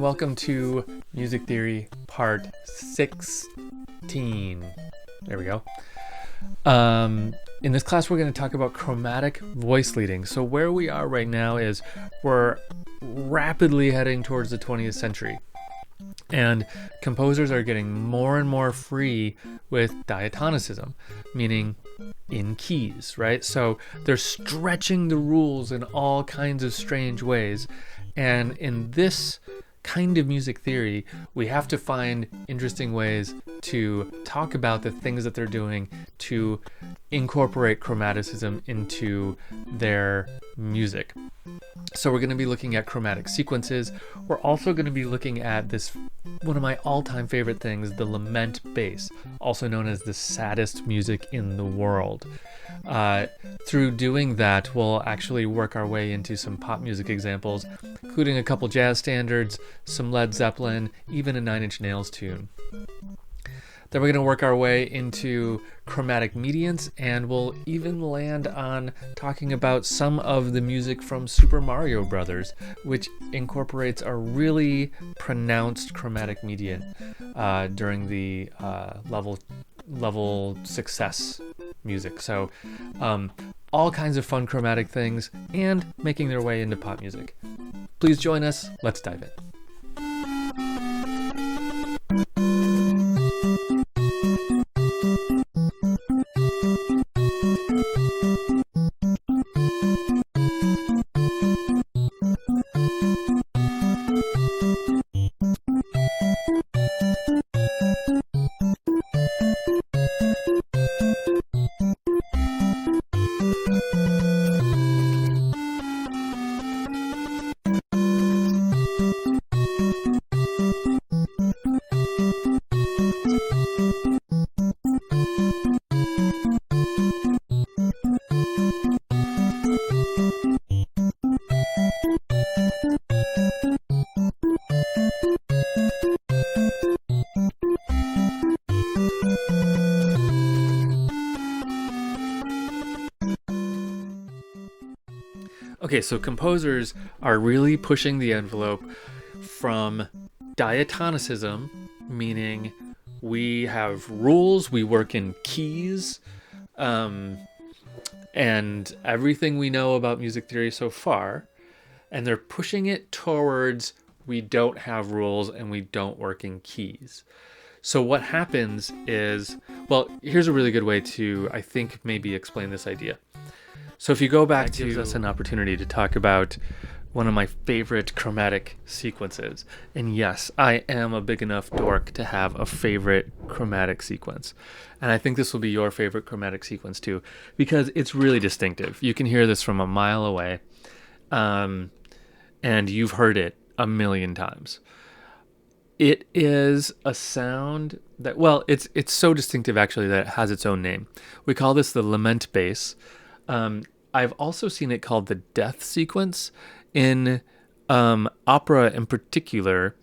welcome to Music Theory Part 16. There we go. In this class, we're going to talk about chromatic voice leading. So where we are right now is we're rapidly heading towards the 20th century. And composers are getting more and more free with diatonicism, meaning in keys, right? So they're stretching the rules in all kinds of strange ways. And in this kind of music theory, we have to find interesting ways to talk about the things that they're doing to incorporate chromaticism into their music. So we're going to be looking at chromatic sequences. We're also going to be looking at this, one of my all-time favorite things, the lament bass, also known as the saddest music in the world. Through doing that, we'll actually work our way into some pop music examples, including a couple jazz standards, some Led Zeppelin, even a Nine Inch Nails tune. Then we're going to work our way into chromatic medians, and we'll even land on talking about some of the music from Super Mario Brothers, which incorporates a really pronounced chromatic median during the level success music. So all kinds of fun chromatic things and making their way into pop music. Please join us. Let's dive in. Okay, so composers are really pushing the envelope from diatonicism, meaning we have rules, we work in keys, and everything we know about music theory so far, and they're pushing it towards we don't have rules and we don't work in keys. So what happens is, well, here's a really good way to, I think, maybe explain this idea. So if you go back to, gives us an opportunity to talk about one of my favorite chromatic sequences. And yes, I am a big enough dork to have a favorite chromatic sequence. And I think this will be your favorite chromatic sequence too, because it's really distinctive. You can hear this from a mile away, and you've heard it a million times. It is a sound that, well, it's so distinctive actually that it has its own name. We call this the lament bass. I've also seen it called the death sequence. In opera in particular,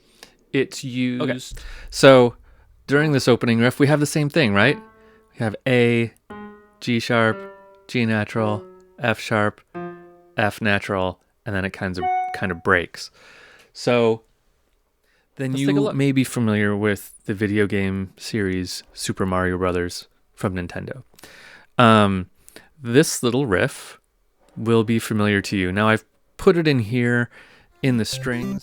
it's used. Okay. So during this opening riff, we have the same thing, right? We have A, G sharp, G natural, F sharp, F natural, and then it kind of breaks. So then you may be familiar with the video game series Super Mario Brothers from Nintendo. This little riff will be familiar to you. Now I've put it in here in the strings.